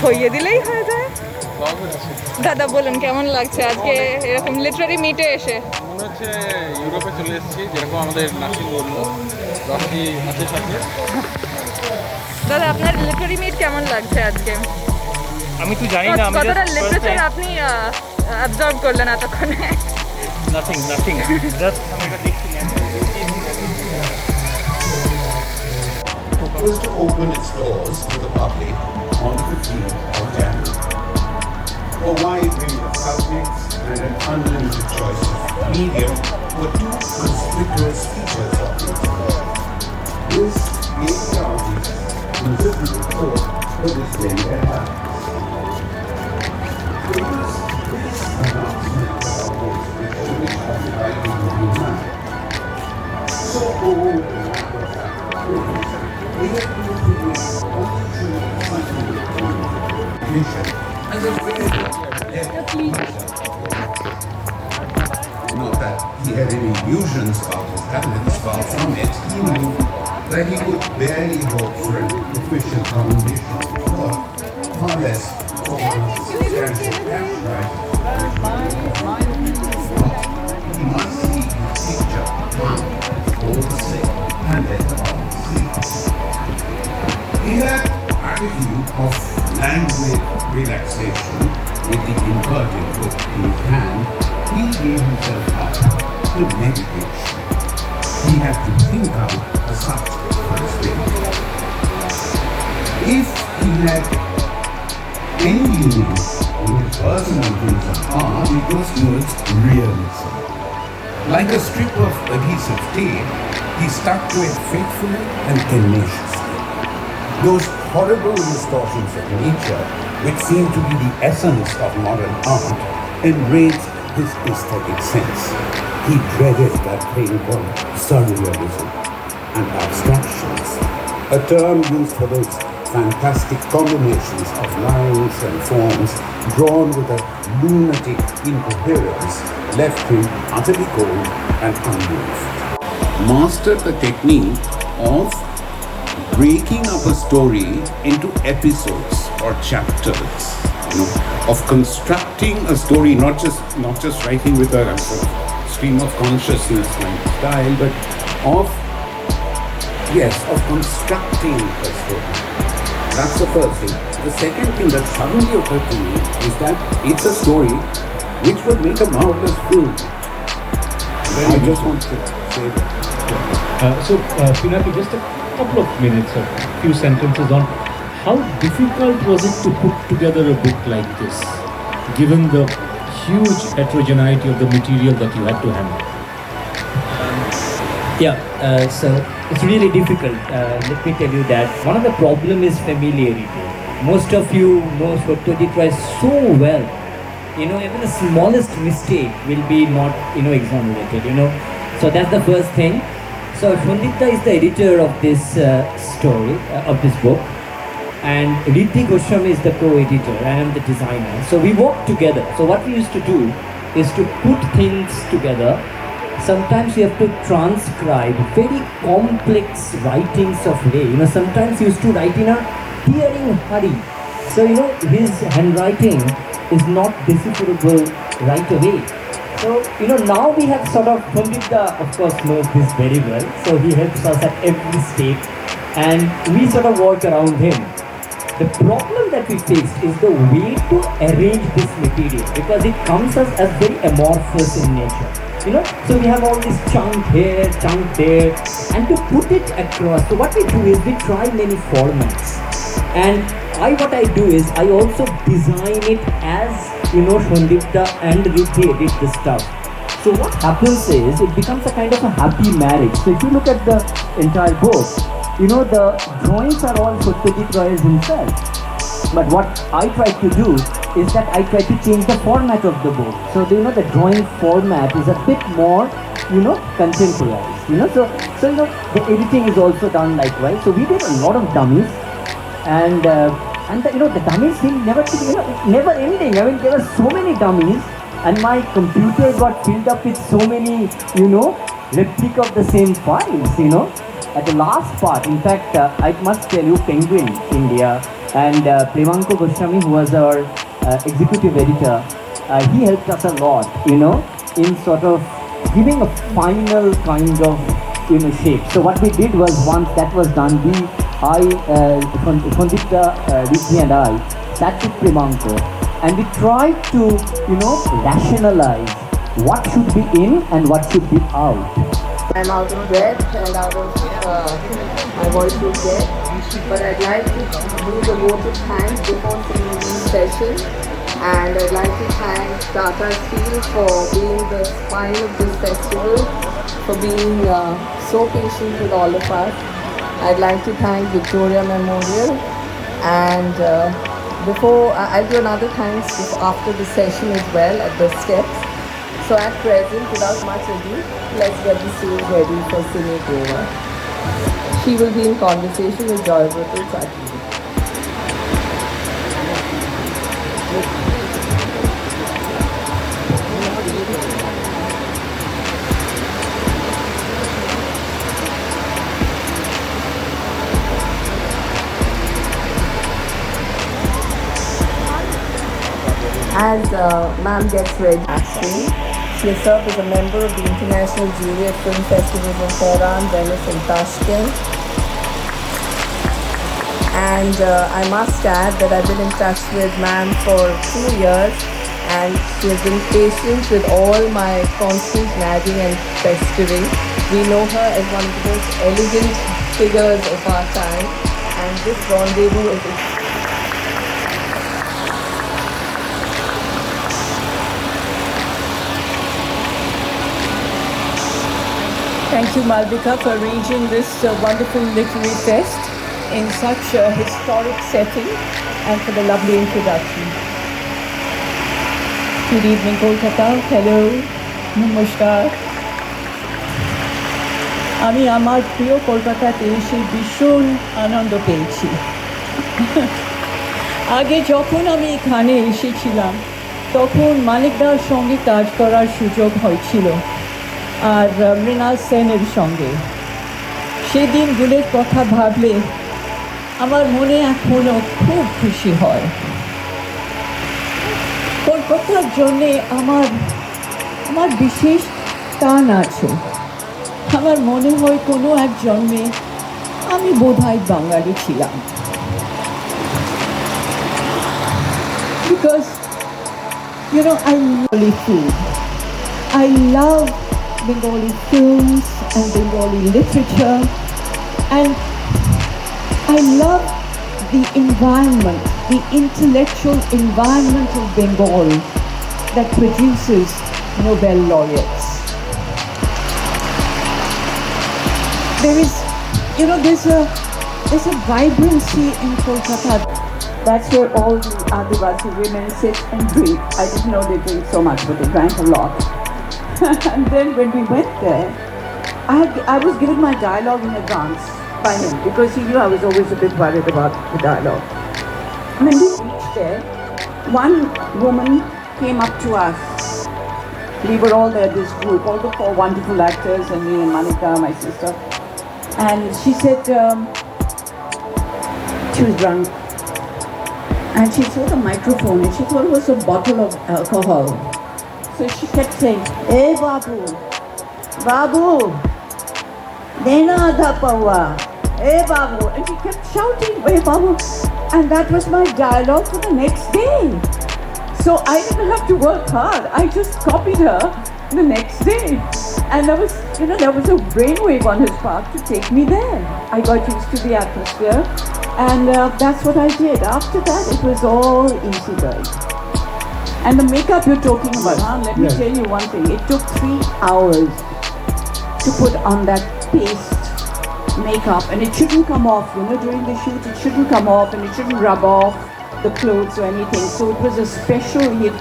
হইয়ে দিলেই হয়ে যায়। দাদা বলুন কেমন লাগছে আজকে এরকম লিটারারি মিটে এসে? মনে হচ্ছে ইউরোপে চলে এসেছি, যেরকম আমাদের নাসির বললো। রকি আছে সাথে। দাদা আপনার লিটারারি মিট কেমন লাগছে আজকে? আমি তো জানি না, আমি কতটা লিটারেচার আপনি অ্যাবজর্ব করলেন এতক্ষণে? নাথিং জাস্ট আমি এটা দেখছি না। Was to open its doors to the public on the 15th of January. A wide range of subjects and an unlimited choice of media were two conspicuous features of the exhibition. This gave the audience considerable thought for this very era. It was this announcement that almost which occupied the mind. So old and matter-of-fact we have been doing only through vision and the way not that he had any illusions about his talents, far from it. He knew that he could barely hope for an efficient foundation for far less for a substantial cash prize. He must see the picture one, all the sick, and let the all sleep. He had attitude of languid relaxation with the inverted book in his hand. He gave himself up to meditation. He had to think out a subject for his day. If he had any meaning in his personal views of art, it was towards realism. Like a strip of adhesive tape, he stuck to it faithfully and tenaciously. Those horrible distortions of nature, which seem to be the essence of modern art, enraged his aesthetic sense. He dreaded that thing called surrealism and abstractions, a term used for those fantastic combinations of lines and forms drawn with a lunatic incoherence left him utterly cold and unmoved. Mastered the technique of breaking up a story into episodes or chapters, of constructing a story, not just writing with a stream of consciousness kind of style, but of constructing a story. That's the first thing. The second thing that suddenly occurred to me is that it's a story which would make a marvelous film. I just want to say that. Pinaki, just a couple of minutes or few sentences on how difficult was it to put together a book like this, given the huge heterogeneity of the material that you had to handle? So it's really difficult. Let me tell you that one of the problem is familiarity. Most of you know Satyajit so well. Even the smallest mistake will be not, exonerated, So that's the first thing. So Shandipta is the editor of this story, of this book. And Riddhi Goswami is the co-editor, and I'm the designer. So we work together. So what we used to do is to put things together. Sometimes you have to transcribe very complex writings of Ray. Sometimes he used to write in a tearing hurry. So, his handwriting is not decipherable right away. So, now we have sort of, Pandita of course knows this very well. So he helps us at every step and we sort of work around him. The problem that we faced is the way to arrange this material, because it comes as very amorphous in nature. So we have all this chunk here, chunk there, and to put it across. So what we do is we try many formats. And what I do is I also design it as, Shandipta and Riddhi edit the stuff. So what happens is it becomes a kind of a happy marriage. So if you look at the entire book, the drawings are all Satyajit Roy himself. But what I try to do is that I try to change the format of the book. So the drawing format is a bit more, contemporized. So the editing is also done likewise. So we did a lot of dummies, and the dummies seem never ending. I mean, there were so many dummies, and my computer got filled up with so many, replica of the same files. at the last part, in fact, I must tell you, Penguin India and Premanko Goswami, who was our executive editor, he helped us a lot, in sort of giving a final kind of, shape. So what we did was, once that was done, Kondikta, Rishi and I sat with Premanko and we tried to, rationalize what should be in and what should be out. I'm out of breath and out of my voice is dead, but I'd like to do the vote of thanks before singing this session, and I'd like to thank Tata Steel for being the spine of this festival, for being so patient with all of us. I'd like to thank Victoria Memorial, and before I'll do another thanks after the session as well at the steps. So at present, without much ado, let's get the stage ready for Sine Goa. She will be in conversation with Joy Brutal Chatti. As ma'am gets ready, actually, she has served as a member of the International Jury at Film Festivals in Tehran, Venice and Tashkent. And I must add that I've been in touch with ma'am for 2 years, and she has been patient with all my constant nagging and pestering. We know her as one of the most elegant figures of our time, and this rendezvous is Thank you, Malvika, for arranging this wonderful literary fest in such a historic setting, and for the lovely introduction. Good evening, Kolkata. Hello. Namaskar. আমি আমার প্রিয় কলকাতাতে এসে ভীষণ আনন্দ পেয়েছি। আগে যখন আমি এখানে এসেছিলাম তখন মানিকদার সঙ্গে কাজ করার সুযোগ হয়েছিল, আর মৃণাল সেনের সঙ্গে। সেই দিনগুলোর কথা ভাবলে আমার মনে এখনও খুব খুশি হয়। কলকাতার জন্যে আমার বিশেষ টান আছে। আমার মনে হয় কোনো এক জন্মে আমি বোধহয় বাঙালি ছিলাম। Because, I love Bengali food. I love Bengali films and Bengali literature, and I love the environment, the intellectual environment of Bengal that produces Nobel laureates. There's a vibrancy in Kolkata. That's where all the Adivasi women sit and drink. I didn't know they drink so much, but they drank a lot. And then when we went there, I was given my dialogue in advance by him, because he knew I was always a bit worried about the dialogue. When we reached there, one woman came up to us. We were all there, this group, all the 4 wonderful actors, and me and Manika, my sister. And she said, she was drunk. And she saw the microphone and she thought it was a bottle of alcohol. So she kept saying, "Hey Babu, Babu, dena adha pawa, hey Babu." And she kept shouting, "Hey Babu." And that was my dialogue for the next day. So I didn't have to work hard. I just copied her the next day. And there was a brainwave on his part to take me there. I got used to the atmosphere. And that's what I did. After that, it was all easy going. And the makeup you're talking about, let me tell you one thing. It took 3 hours to put on that paste makeup. And it shouldn't come off, during the shoot, it shouldn't come off and it shouldn't rub off the clothes or anything. So it was a special hit.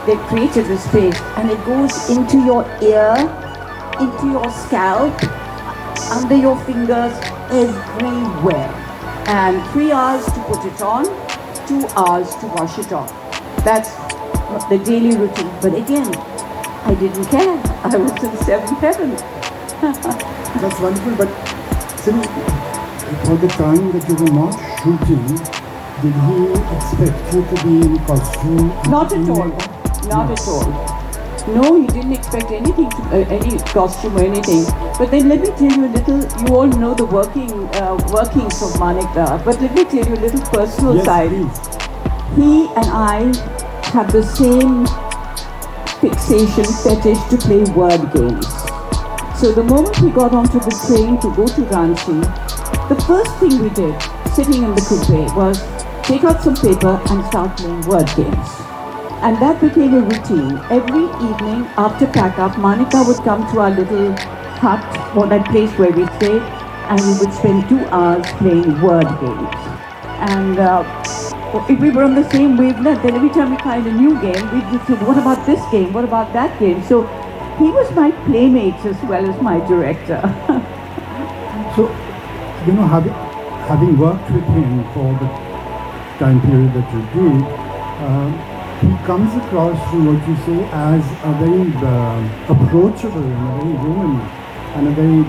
They created this paste. And it goes into your ear, into your scalp, under your fingers, everywhere. And 3 hours to put it on, 2 hours to wash it off. That's the daily routine. But again, I didn't care. I was in 7th heaven. That's wonderful. But still, for the time that you were not shooting, did he expect you to be in costume? Not at all. Not at all. No, he didn't expect anything, any costume or anything. But then let me tell you a little. You all know the workings of Manikda. But let me tell you a little personal Yes, side. please. He and I have the same fixation, fetish to play word games. So the moment we got onto the train to go to Ranchi, the first thing we did, sitting in the coupe, was take out some paper and start playing word games. And that became a routine. Every evening after pack-up, Manika would come to our little hut, or that place where we stayed, and we would spend 2 hours playing word games. And if we were on the same wavelength, then every time we find a new game, we'd just say, what about this game? What about that game? So he was my playmate as well as my director. So, having worked with him for the time period that you did, he comes across, from what you say, as a very approachable and a very human and a very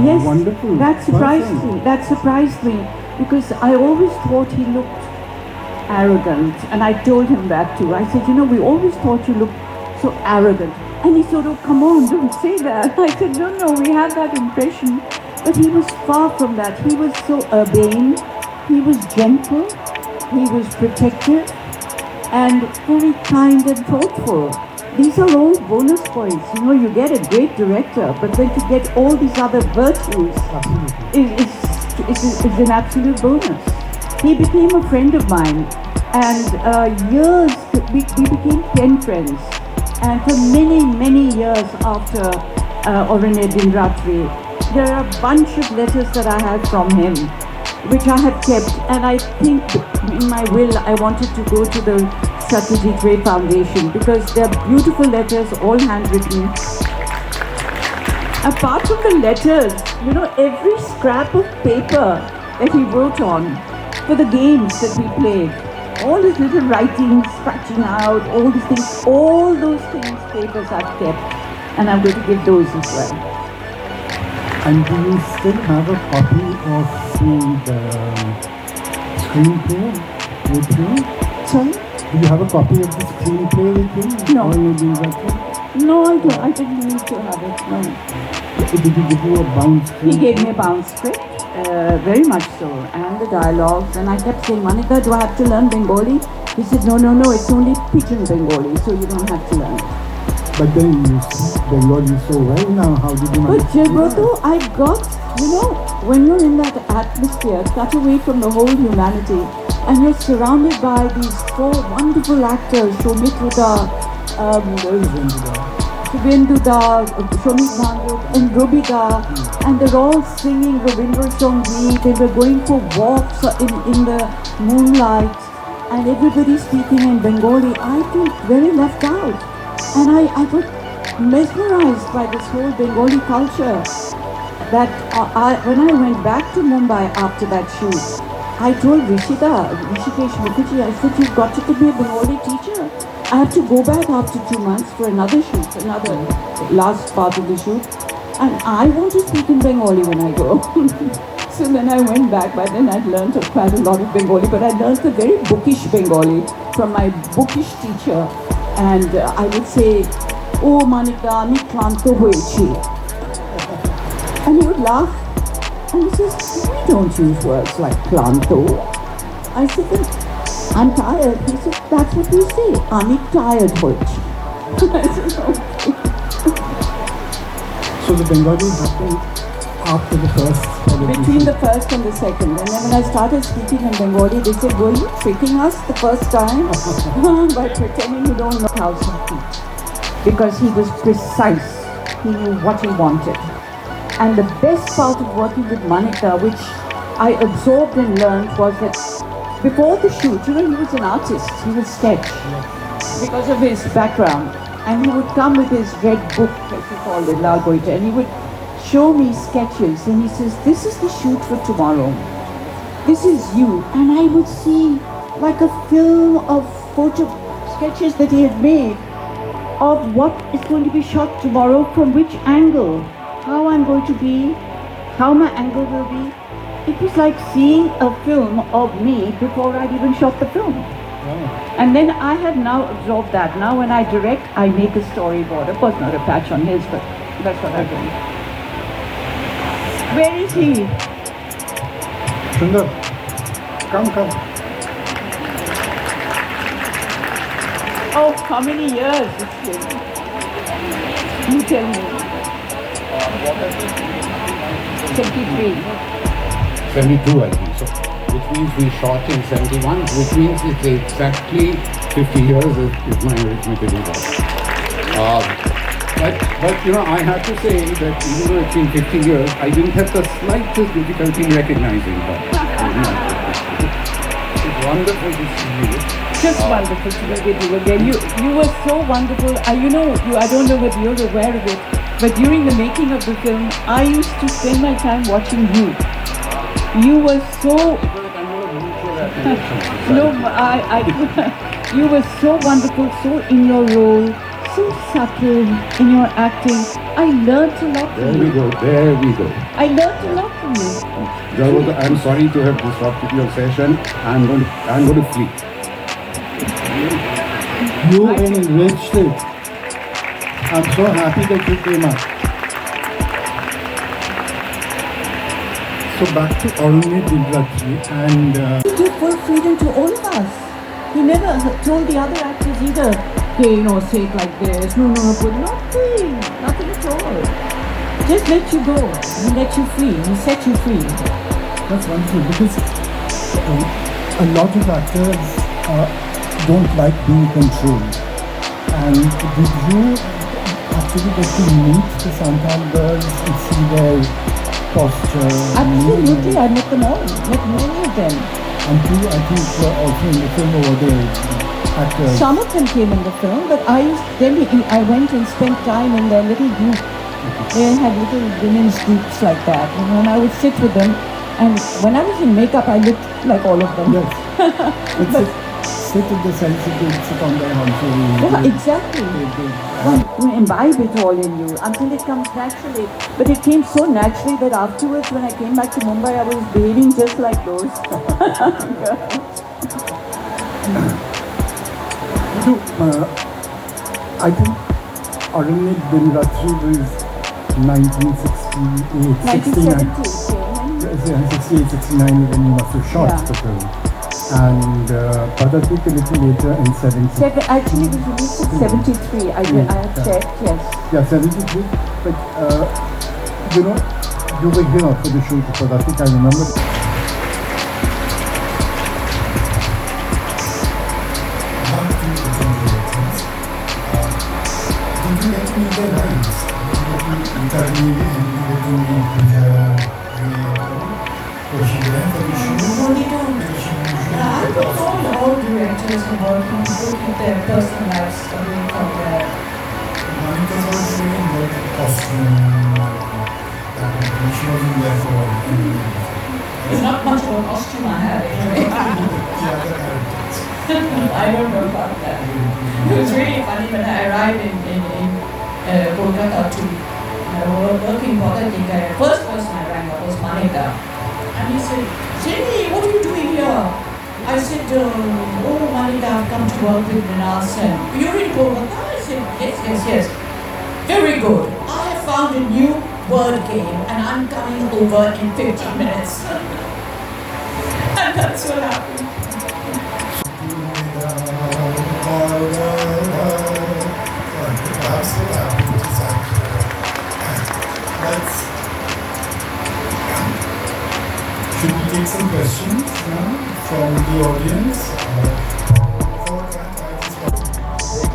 Yes, wonderful that surprised person. me. That surprised me because I always thought he looked arrogant, and I told him that too. I said, we always thought you looked so arrogant. And he said, oh, come on, don't say that. I said, no, we had that impression. But he was far from that. He was so urbane, he was gentle, he was protective, and very kind and thoughtful. These are all bonus points. You get a great director, but then to get all these other virtues is an absolute bonus. He became a friend of mine, and we became 10 friends. And for many, many years after Orane Din Ratri, there are a bunch of letters that I have from him, which I have kept. And I think in my will, I wanted to go to the Satyajit Ray Foundation because they're beautiful letters, all handwritten. Apart from the letters, every scrap of paper that he wrote on for the games that we played, all his little writings, scratching out, all these things, all those things, papers I've kept, and I'm going to give those as well. And do you still have a copy of the screenplay with you? Sorry? Do you have a copy of the screenplay with you? No. Or maybe that No, I don't. I didn't need to have it, no. did he give you a bound script? He gave me a bound script, very much so, and the dialogues, and I kept saying, Manika, do I have to learn Bengali? He said, no, it's only pidgin Bengali, so you don't have to learn it. But then you speak Bengali so well now, how did you manage But to do Gilberto, I got, when you're in that atmosphere, cut away from the whole humanity, and you're surrounded by these 4 wonderful actors, Shomitra, Shubhendu-da, Shomik Bhanduk, and Robida, and they're all singing Rabindra Sangeet, and we're going for walks in the moonlight, and everybody's speaking in Bengali. I feel very left out. And I got mesmerized by this whole Bengali culture that when I went back to Mumbai after that shoot, I told Rishikesh Mukherjee, I said, you've got to be a Bengali teacher. I have to go back after 2 months for another shoot, another last part of the shoot. And I want to speak in Bengali when I go. So then I went back, but then I'd learned quite a lot of Bengali, but I learned a very bookish Bengali from my bookish teacher. And I would say, oh Manika, ami klanto hoyechi. And he would laugh. And he says, we don't use words like klanto. I said, then I'm tired. He said, that's what we say. Ami tired hoyechi. I said, okay. So the Bengali happened after the first television. Between the first and the second. And then when I started speaking in Bengali, they said, were you tricking us the first time? By pretending you don't know how to speak. Because he was precise. He knew what he wanted. And the best part of working with Manika, which I absorbed and learned, was that before the shoot, he was an artist. He would sketch because of his background. And he would come with his red book, as he called it, Lal Goita, and he would show me sketches. And he says, this is the shoot for tomorrow. This is you. And I would see like a film of photo sketches that he had made of what is going to be shot tomorrow, from which angle, how I'm going to be, how my angle will be. It was like seeing a film of me before I'd even shot the film. And then I had now absorbed that. Now when I direct, I make a storyboard. Of course not a patch on his, but that's what I do. Where is he? Sundar, come. Oh, how many years it's been? You tell me. 73. 72, I think. So, which means we shot in 71, which means it's exactly 50 years if my arithmetic is right. But you know, I have to say that even though it's been 50 years, I didn't have the slightest difficulty in recognizing her. It's wonderful to see you. Just wonderful to be with you again. You were so wonderful. I don't know whether you're aware of it, but during the making of the film, I used to spend my time watching you. You were so... No, you were so wonderful, so in your role, so subtle in your acting. I learned a lot from you. There we go. I learned a lot from you. Jarvata, I'm sorry to have disrupted your session. I'm going to flee. You enriched it. I'm so happy that you came up. So back to Arunni Dilratri and... He gave full freedom to all of us. He never told the other actors either, hey, say it like this, no, put nothing at all. Just let you go. He let you free. He set you free. That's wonderful because a lot of actors don't like being controlled. And did you actually get to meet the Santal girls and see their posture? Absolutely, I met them all. Met many of them. And two, I think, were also in the film over there, actors. Some of them came in the film, but I went and spent time in their little group. They had little women's groups like that, and I would sit with them. And when I was in makeup, I looked like all of them. Yes. But sit in the sense that they sit on their haunches. Yeah, exactly. You imbibe it all in you until it comes naturally. But it came so naturally that afterwards, when I came back to Mumbai, I was behaving just like those. I think Arunni Dilratri was 1968, 69 when you must have shot the film. And Padapik a little later in 70. Actually, it was released in 73. I have checked, yes. Yeah, 73. But, you were here for the shoot of Padapik, I remember. Did you get to meet their wives? Was she there for the shoot? No, they don't. I think all directors and working people keep their personal lives away from their... Monica was doing what costume, she wasn't there for There's not much of a costume I have anyway. I don't know about that. It was really funny when I arrived in Kolkata to working for the first person I rang up was Manika. And he said, Jenny, what are you doing here? I said, oh Manika, I've come to work with Mrinal Sen. You're in Kolkata? I said, yes. Very good. I have found a new word game and I'm coming over in 15 minutes. And that's what happened. Should we take some questions from the audience?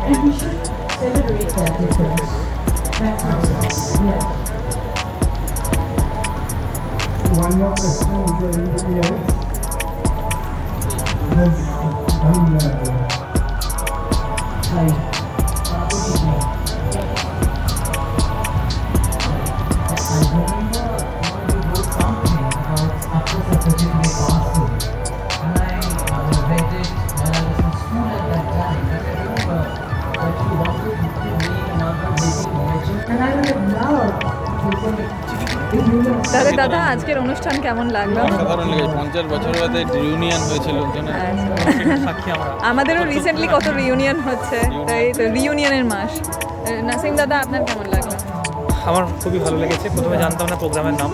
And we should celebrate that difference. One more question, is there anybody else? Hi. And I would have loved if you would have তাহলে দাদা আজকের অনুষ্ঠান কেমন লাগলো? অসাধারণ লেগেছে, 50 বছর বাদে রিউনিয়ন হয়েছে লোকজনের। সাক্ষী আমরা। আমাদেরও রিসেন্টলি কত রিউনিয়ন হচ্ছে, তাই তো রিউনিয়নের মাস। নাসিম দাদা আপনার কেমন লাগলো? আমার খুবই ভালো লেগেছে। প্রথমে জানতাম না প্রোগ্রামের নাম,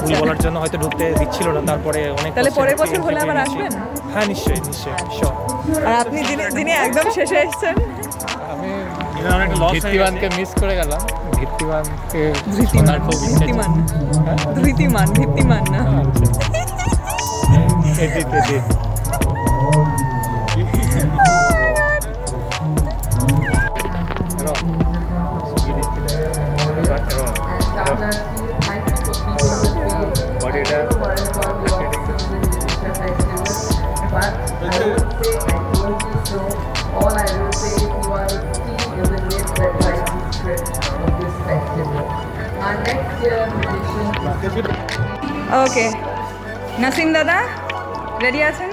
ভুল বলার জন্য হয়তো ঢুকতে দিচ্ছিল না, তারপরে অনেক তাহলে কষ্টে পরের বছর entry হলে আবার পেয়েছি। আসবেন? হ্যাঁ নিশ্চয়ই নিশ্চয়ই শিওর। আর আপনি যিনি একদম শেষে এসেছেন, আমি অনেকটা লস ভিত্তিমানকে মিস করে গেলাম, ভিত্তিমানকে ধৃতিমান ভিত্তিমান না। All I will say is you are the key in the list that drives the script of this festival. Our next year musician. ওকে, নাসিম দাদা রেডি আছেন?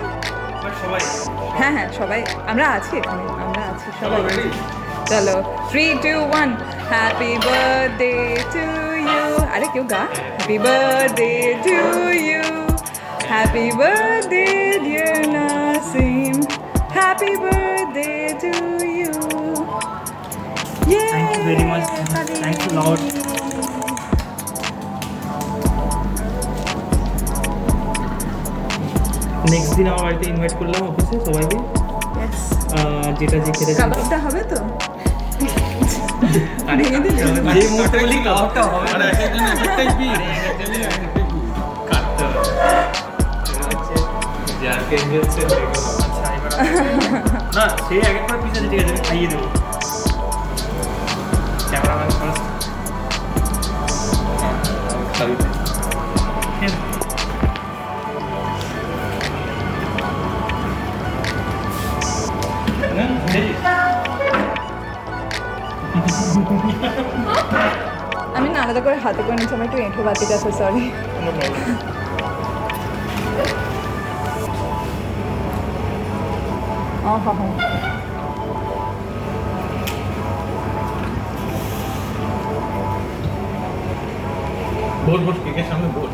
সবাই হ্যাঁ হ্যাঁ সবাই আমরা আছি এখানে, আমরা আছি সবাই। চলো 3, 2, 1 হ্যাপি বার্থডে টু ইউ। আরে কেউ গা, happy birthday to you, happy birthday dear Nasim, happy birthday to you. Thank you very much, thank you lot. Next দিন আমার বাড়িতে ইনভাইট করলাম অফিসে সবাইকে, যেটা যে খেতে কাবাবটা হবে তো? যে মুহূর্তে বলি কাবাবটা হবে আর একজন একটাই পি কাটতে হবে। যাকে এঞ্জেলসে আচ্ছা এবার না সে আগে পরে পিছনে ঠিক আছে, আমি খাইয়ে দেবো। Cameraman first. আমি না আলাদা করে হাতে করে নিচ্ছি, আমার একটু এঁঠো বাতিটা আছে, সরি। बोल बोल केकेর সামনে बोल